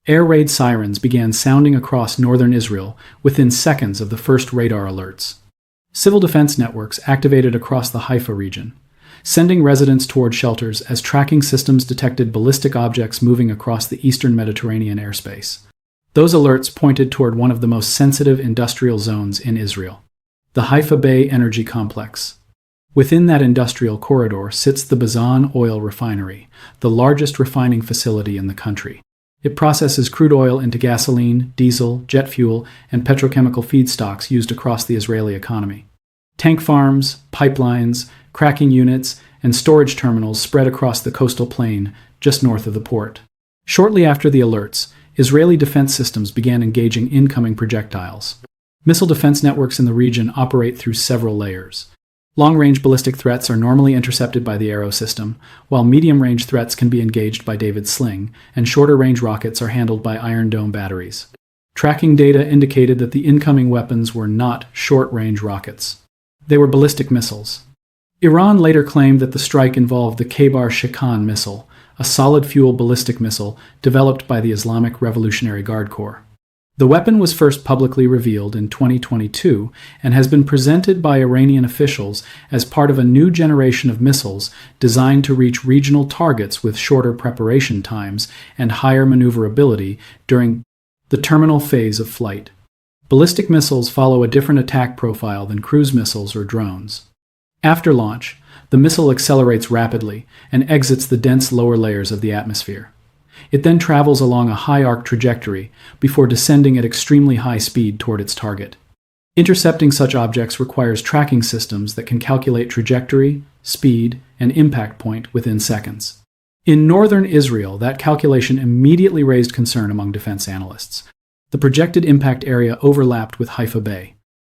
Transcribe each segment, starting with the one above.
Air raid sirens began sounding across northern Israel within seconds of the first radar alerts. Civil defense networks activated across the Haifa region, sending residents toward shelters as tracking systems detected ballistic objects moving across the eastern Mediterranean airspace. Those alerts pointed toward one of the most sensitive industrial zones in Israel, the Haifa Bay energy complex. Within that industrial corridor sits the Bazan oil refinery, the largest refining facility in the country. It processes crude oil into gasoline, diesel, jet fuel, and petrochemical feedstocks used across the Israeli economy. Tank farms, pipelines, cracking units, and storage terminals spread across the coastal plain just north of the port. Shortly after the alerts, Israeli defense systems began engaging incoming projectiles. Missile defense networks in the region operate through several layers. Long-range ballistic threats are normally intercepted by the Arrow system, while medium-range threats can be engaged by David's Sling, and shorter-range rockets are handled by Iron Dome batteries. Tracking data indicated that the incoming weapons were not short-range rockets. They were ballistic missiles. Iran later claimed that the strike involved the Kheibar Shekan missile, a solid-fuel ballistic missile developed by the Islamic Revolutionary Guard Corps. The weapon was first publicly revealed in 2022 and has been presented by Iranian officials as part of a new generation of missiles designed to reach regional targets with shorter preparation times and higher maneuverability during the terminal phase of flight. Ballistic missiles follow a different attack profile than cruise missiles or drones. After launch, the missile accelerates rapidly and exits the dense lower layers of the atmosphere. It then travels along a high-arc trajectory before descending at extremely high speed toward its target. Intercepting such objects requires tracking systems that can calculate trajectory, speed, and impact point within seconds. In northern Israel, that calculation immediately raised concern among defense analysts. The projected impact area overlapped with Haifa Bay.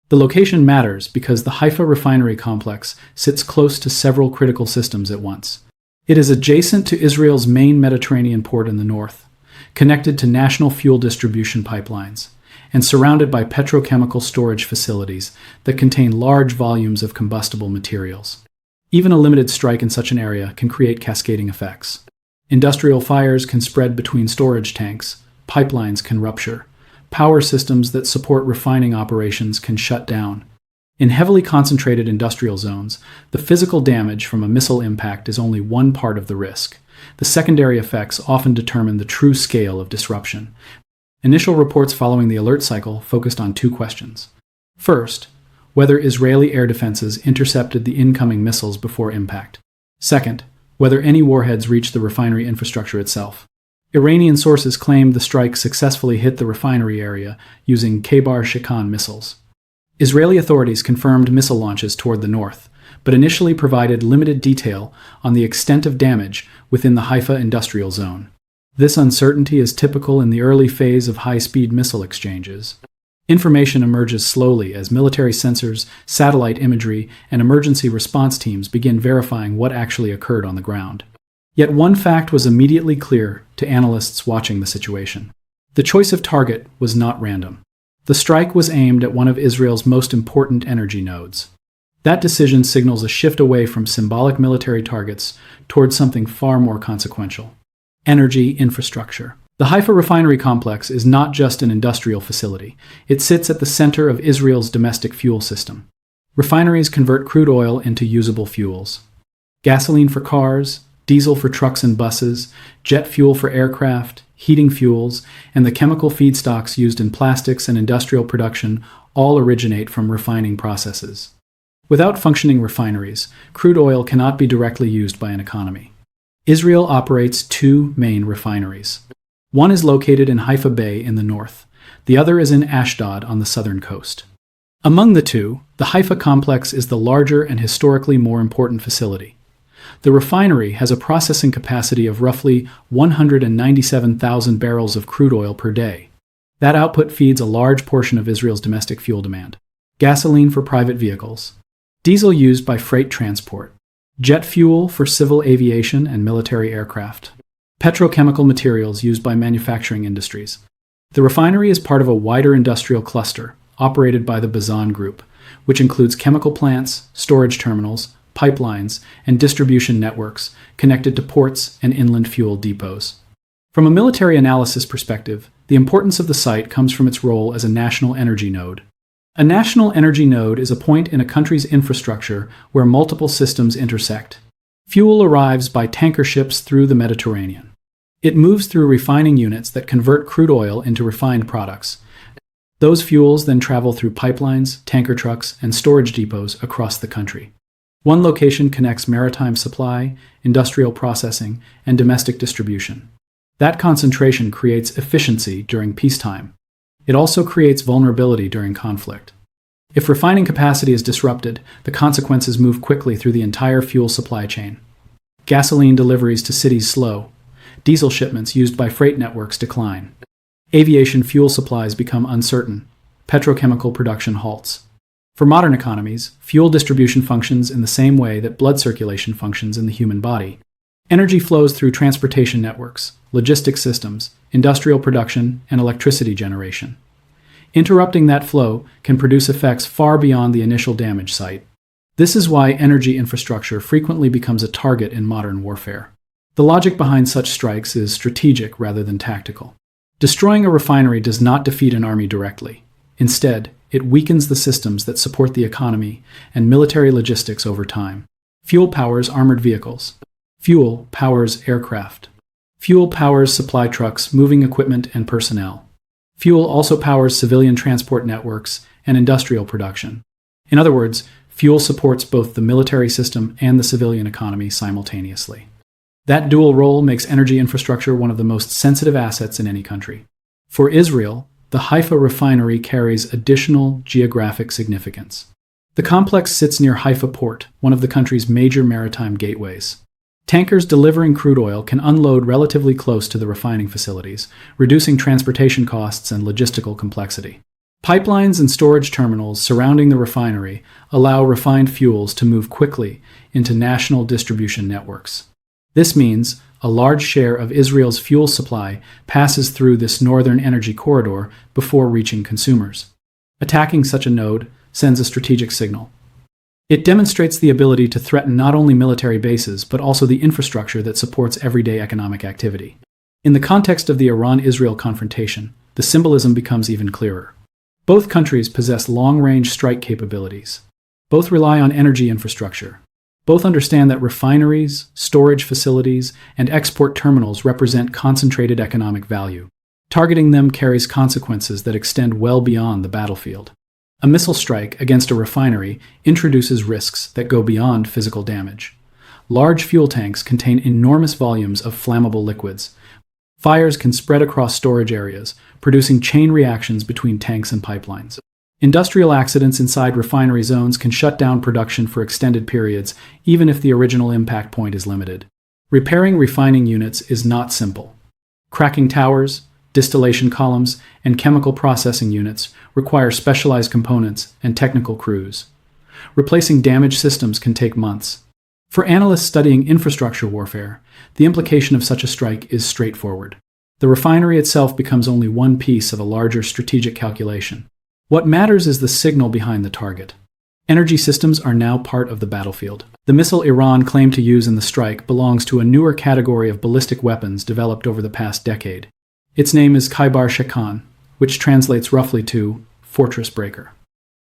The location matters because the Haifa Refinery complex sits close to several critical systems at once. It is adjacent to Israel's main Mediterranean port in the north, connected to national fuel distribution pipelines, and surrounded by petrochemical storage facilities that contain large volumes of combustible materials. Even a limited strike in such an area can create cascading effects. Industrial fires can spread between storage tanks, pipelines can rupture, power systems that support refining operations can shut down. In heavily concentrated industrial zones, the physical damage from a missile impact is only one part of the risk. The secondary effects often determine the true scale of disruption. Initial reports following the alert cycle focused on two questions. First, whether Israeli air defenses intercepted the incoming missiles before impact. Second, whether any warheads reached the refinery infrastructure itself. Iranian sources claimed the strike successfully hit the refinery area using Kheibar Shekan missiles. Israeli authorities confirmed missile launches toward the north, but initially provided limited detail on the extent of damage within the Haifa industrial zone. This uncertainty is typical in the early phase of high-speed missile exchanges. Information emerges slowly as military sensors, satellite imagery, and emergency response teams begin verifying what actually occurred on the ground. Yet one fact was immediately clear to analysts watching the situation. The choice of target was not random. The strike was aimed at one of Israel's most important energy nodes. That decision signals a shift away from symbolic military targets towards something far more consequential: energy infrastructure. The Haifa refinery complex is not just an industrial facility. It sits at the center of Israel's domestic fuel system. Refineries convert crude oil into usable fuels. Gasoline for cars, diesel for trucks and buses, jet fuel for aircraft, heating fuels, and the chemical feedstocks used in plastics and industrial production all originate from refining processes. Without functioning refineries, crude oil cannot be directly used by an economy. Israel operates two main refineries. One is located in Haifa Bay in the north. The other is in Ashdod on the southern coast. Among the two, the Haifa complex is the larger and historically more important facility. The refinery has a processing capacity of roughly 197,000 barrels of crude oil per day. That output feeds a large portion of Israel's domestic fuel demand. Gasoline for private vehicles, diesel used by freight transport, jet fuel for civil aviation and military aircraft, petrochemical materials used by manufacturing industries. The refinery is part of a wider industrial cluster operated by the Bazan Group, which includes chemical plants, storage terminals, pipelines, and distribution networks connected to ports and inland fuel depots. From a military analysis perspective, the importance of the site comes from its role as a national energy node. A national energy node is a point in a country's infrastructure where multiple systems intersect. Fuel arrives by tanker ships through the Mediterranean. It moves through refining units that convert crude oil into refined products. Those fuels then travel through pipelines, tanker trucks, and storage depots across the country. One location connects maritime supply, industrial processing, and domestic distribution. That concentration creates efficiency during peacetime. It also creates vulnerability during conflict. If refining capacity is disrupted, the consequences move quickly through the entire fuel supply chain. Gasoline deliveries to cities slow. Diesel shipments used by freight networks decline. Aviation fuel supplies become uncertain. Petrochemical production halts. For modern economies, fuel distribution functions in the same way that blood circulation functions in the human body. Energy flows through transportation networks, logistics systems, industrial production, and electricity generation. Interrupting that flow can produce effects far beyond the initial damage site. This is why energy infrastructure frequently becomes a target in modern warfare. The logic behind such strikes is strategic rather than tactical. Destroying a refinery does not defeat an army directly. Instead, it weakens the systems that support the economy and military logistics over time. Fuel powers armored vehicles. Fuel powers aircraft. Fuel powers supply trucks, moving equipment and personnel. Fuel also powers civilian transport networks and industrial production. In other words, fuel supports both the military system and the civilian economy simultaneously. That dual role makes energy infrastructure one of the most sensitive assets in any country. For Israel, the Haifa Refinery carries additional geographic significance. The complex sits near Haifa Port, one of the country's major maritime gateways. Tankers delivering crude oil can unload relatively close to the refining facilities, reducing transportation costs and logistical complexity. Pipelines and storage terminals surrounding the refinery allow refined fuels to move quickly into national distribution networks. This means a large share of Israel's fuel supply passes through this northern energy corridor before reaching consumers. Attacking such a node sends a strategic signal. It demonstrates the ability to threaten not only military bases, but also the infrastructure that supports everyday economic activity. In the context of the Iran-Israel confrontation, the symbolism becomes even clearer. Both countries possess long-range strike capabilities. Both rely on energy infrastructure. Both understand that refineries, storage facilities, and export terminals represent concentrated economic value. Targeting them carries consequences that extend well beyond the battlefield. A missile strike against a refinery introduces risks that go beyond physical damage. Large fuel tanks contain enormous volumes of flammable liquids. Fires can spread across storage areas, producing chain reactions between tanks and pipelines. Industrial accidents inside refinery zones can shut down production for extended periods, even if the original impact point is limited. Repairing refining units is not simple. Cracking towers, distillation columns, and chemical processing units require specialized components and technical crews. Replacing damaged systems can take months. For analysts studying infrastructure warfare, the implication of such a strike is straightforward. The refinery itself becomes only one piece of a larger strategic calculation. What matters is the signal behind the target. Energy systems are now part of the battlefield. The missile Iran claimed to use in the strike belongs to a newer category of ballistic weapons developed over the past decade. Its name is Kheibar Shekan, which translates roughly to fortress breaker.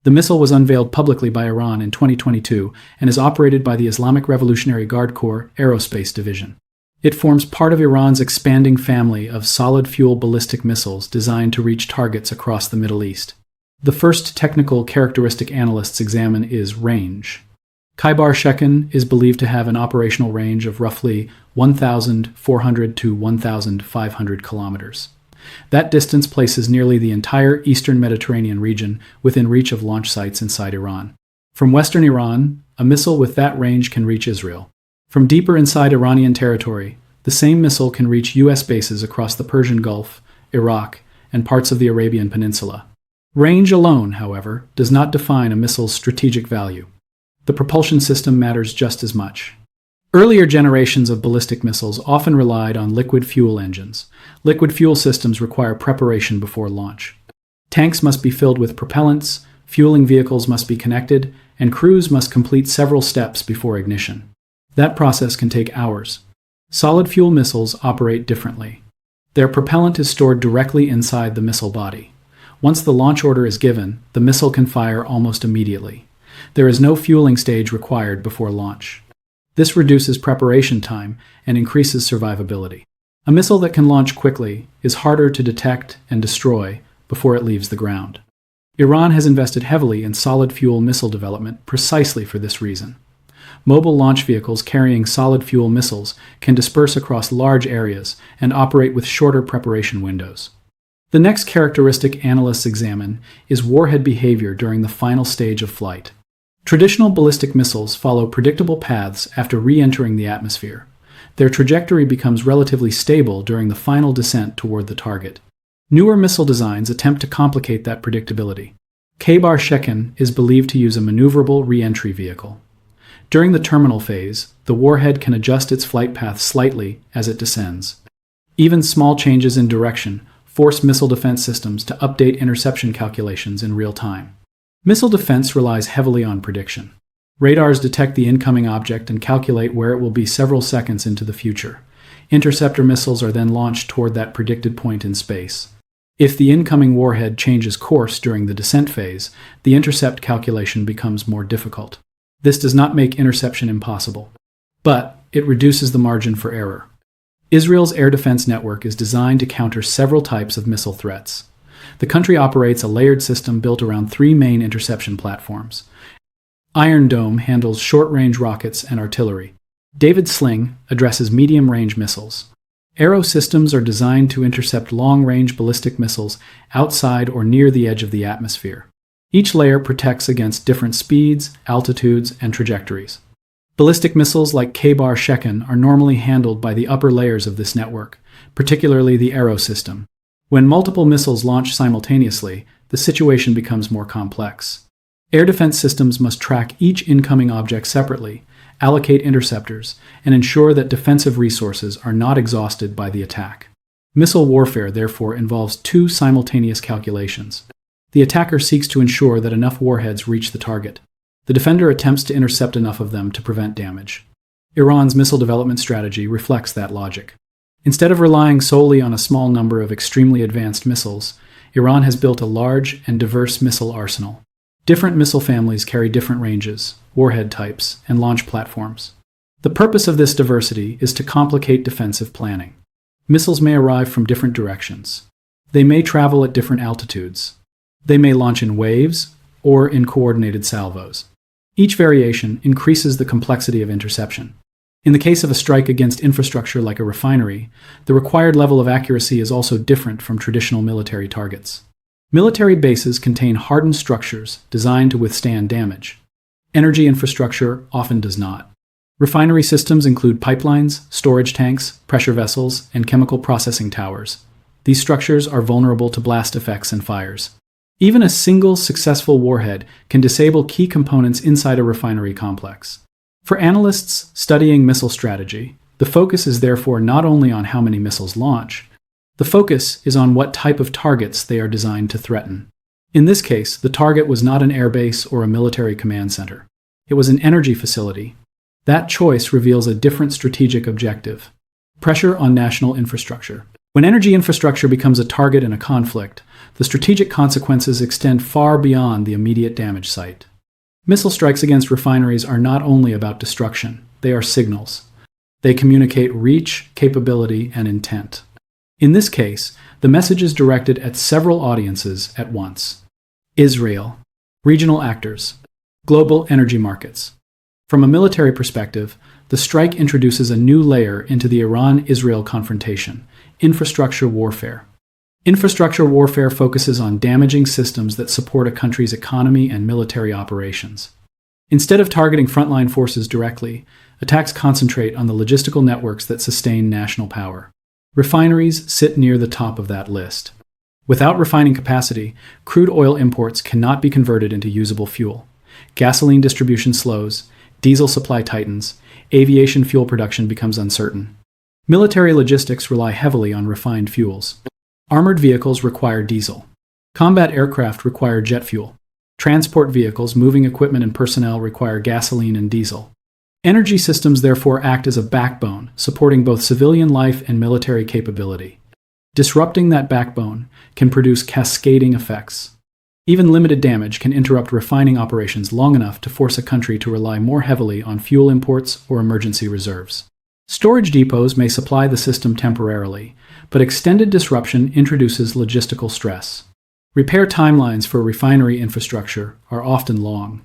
The missile was unveiled publicly by Iran in 2022 and is operated by the Islamic Revolutionary Guard Corps Aerospace Division. It forms part of Iran's expanding family of solid-fuel ballistic missiles designed to reach targets across the Middle East. The first technical characteristic analysts examine is range. Kheibar Shekan is believed to have an operational range of roughly 1,400 to 1,500 kilometers. That distance places nearly the entire eastern Mediterranean region within reach of launch sites inside Iran. From western Iran, a missile with that range can reach Israel. From deeper inside Iranian territory, the same missile can reach U.S. bases across the Persian Gulf, Iraq, and parts of the Arabian Peninsula. Range alone, however, does not define a missile's strategic value. The propulsion system matters just as much. Earlier generations of ballistic missiles often relied on liquid fuel engines. Liquid fuel systems require preparation before launch. Tanks must be filled with propellants, fueling vehicles must be connected, and crews must complete several steps before ignition. That process can take hours. Solid fuel missiles operate differently. Their propellant is stored directly inside the missile body. Once the launch order is given, the missile can fire almost immediately. There is no fueling stage required before launch. This reduces preparation time and increases survivability. A missile that can launch quickly is harder to detect and destroy before it leaves the ground. Iran has invested heavily in solid-fuel missile development precisely for this reason. Mobile launch vehicles carrying solid-fuel missiles can disperse across large areas and operate with shorter preparation windows. The next characteristic analysts examine is warhead behavior during the final stage of flight. Traditional ballistic missiles follow predictable paths after re-entering the atmosphere. Their trajectory becomes relatively stable during the final descent toward the target. Newer missile designs attempt to complicate that predictability. Kheibar Shekan is believed to use a maneuverable re-entry vehicle. During the terminal phase, the warhead can adjust its flight path slightly as it descends. Even small changes in direction force missile defense systems to update interception calculations in real time. Missile defense relies heavily on prediction. Radars detect the incoming object and calculate where it will be several seconds into the future. Interceptor missiles are then launched toward that predicted point in space. If the incoming warhead changes course during the descent phase, the intercept calculation becomes more difficult. This does not make interception impossible, but it reduces the margin for error. Israel's air defense network is designed to counter several types of missile threats. The country operates a layered system built around three main interception platforms. Iron Dome handles short-range rockets and artillery. David Sling addresses medium-range missiles. Arrow systems are designed to intercept long-range ballistic missiles outside or near the edge of the atmosphere. Each layer protects against different speeds, altitudes, and trajectories. Ballistic missiles like Kheibar Shekan are normally handled by the upper layers of this network, particularly the Arrow system. When multiple missiles launch simultaneously, the situation becomes more complex. Air defense systems must track each incoming object separately, allocate interceptors, and ensure that defensive resources are not exhausted by the attack. Missile warfare, therefore, involves two simultaneous calculations. The attacker seeks to ensure that enough warheads reach the target. The defender attempts to intercept enough of them to prevent damage. Iran's missile development strategy reflects that logic. Instead of relying solely on a small number of extremely advanced missiles, Iran has built a large and diverse missile arsenal. Different missile families carry different ranges, warhead types, and launch platforms. The purpose of this diversity is to complicate defensive planning. Missiles may arrive from different directions. They may travel at different altitudes. They may launch in waves or in coordinated salvos. Each variation increases the complexity of interception. In the case of a strike against infrastructure like a refinery, the required level of accuracy is also different from traditional military targets. Military bases contain hardened structures designed to withstand damage. Energy infrastructure often does not. Refinery systems include pipelines, storage tanks, pressure vessels, and chemical processing towers. These structures are vulnerable to blast effects and fires. Even a single successful warhead can disable key components inside a refinery complex. For analysts studying missile strategy, the focus is therefore not only on how many missiles launch. The focus is on what type of targets they are designed to threaten. In this case, the target was not an airbase or a military command center. It was an energy facility. That choice reveals a different strategic objective: pressure on national infrastructure. When energy infrastructure becomes a target in a conflict, the strategic consequences extend far beyond the immediate damage site. Missile strikes against refineries are not only about destruction, they are signals. They communicate reach, capability, and intent. In this case, the message is directed at several audiences at once: Israel, regional actors, global energy markets. From a military perspective, the strike introduces a new layer into the Iran-Israel confrontation: infrastructure warfare. Infrastructure warfare focuses on damaging systems that support a country's economy and military operations. Instead of targeting frontline forces directly, attacks concentrate on the logistical networks that sustain national power. Refineries sit near the top of that list. Without refining capacity, crude oil imports cannot be converted into usable fuel. Gasoline distribution slows, diesel supply tightens, aviation fuel production becomes uncertain. Military logistics rely heavily on refined fuels. Armored vehicles require diesel. Combat aircraft require jet fuel. Transport vehicles, moving equipment, and personnel require gasoline and diesel. Energy systems therefore act as a backbone, supporting both civilian life and military capability. Disrupting that backbone can produce cascading effects. Even limited damage can interrupt refining operations long enough to force a country to rely more heavily on fuel imports or emergency reserves. Storage depots may supply the system temporarily, but extended disruption introduces logistical stress. Repair timelines for refinery infrastructure are often long.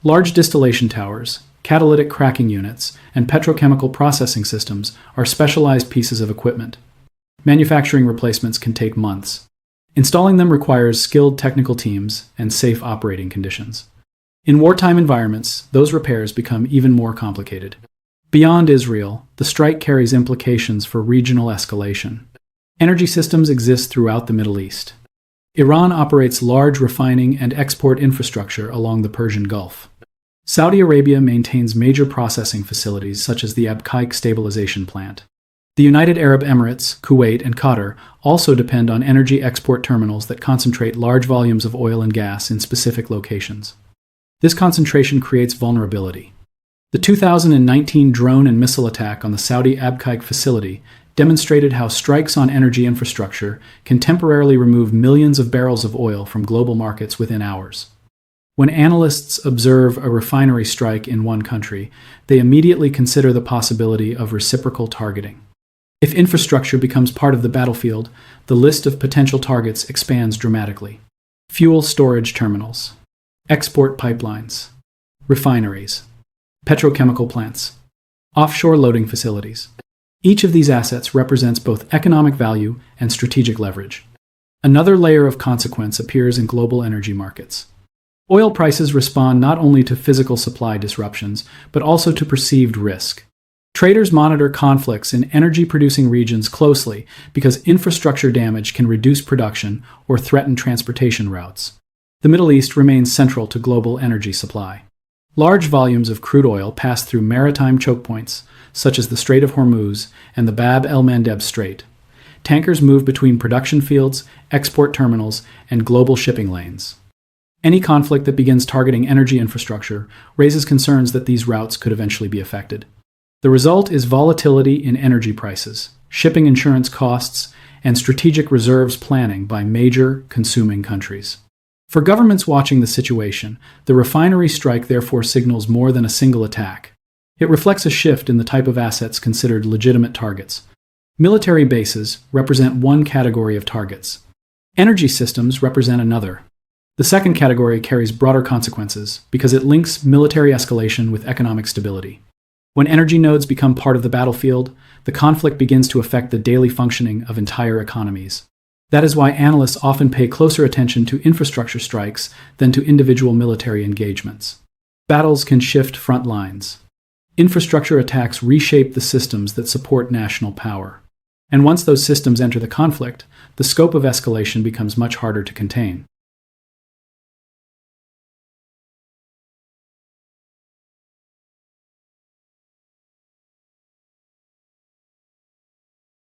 Large distillation towers, catalytic cracking units, and petrochemical processing systems are specialized pieces of equipment. Manufacturing replacements can take months. Installing them requires skilled technical teams and safe operating conditions. In wartime environments, those repairs become even more complicated. Beyond Israel, the strike carries implications for regional escalation. Energy systems exist throughout the Middle East. Iran operates large refining and export infrastructure along the Persian Gulf. Saudi Arabia maintains major processing facilities such as the Abqaiq stabilization plant. The United Arab Emirates, Kuwait, and Qatar also depend on energy export terminals that concentrate large volumes of oil and gas in specific locations. This concentration creates vulnerability. The 2019 drone and missile attack on the Saudi Abqaiq facility demonstrated how strikes on energy infrastructure can temporarily remove millions of barrels of oil from global markets within hours. When analysts observe a refinery strike in one country, they immediately consider the possibility of reciprocal targeting. If infrastructure becomes part of the battlefield, the list of potential targets expands dramatically. Fuel storage terminals, export pipelines, refineries, petrochemical plants, offshore loading facilities. Each of these assets represents both economic value and strategic leverage. Another layer of consequence appears in global energy markets. Oil prices respond not only to physical supply disruptions, but also to perceived risk. Traders monitor conflicts in energy-producing regions closely because infrastructure damage can reduce production or threaten transportation routes. The Middle East remains central to global energy supply. Large volumes of crude oil pass through maritime choke points, such as the Strait of Hormuz and the Bab el-Mandeb Strait. Tankers move between production fields, export terminals, and global shipping lanes. Any conflict that begins targeting energy infrastructure raises concerns that these routes could eventually be affected. The result is volatility in energy prices, shipping insurance costs, and strategic reserves planning by major consuming countries. For governments watching the situation, the refinery strike therefore signals more than a single attack. It reflects a shift in the type of assets considered legitimate targets. Military bases represent one category of targets. Energy systems represent another. The second category carries broader consequences because it links military escalation with economic stability. When energy nodes become part of the battlefield, the conflict begins to affect the daily functioning of entire economies. That is why analysts often pay closer attention to infrastructure strikes than to individual military engagements. Battles can shift front lines. Infrastructure attacks reshape the systems that support national power. And once those systems enter the conflict, the scope of escalation becomes much harder to contain.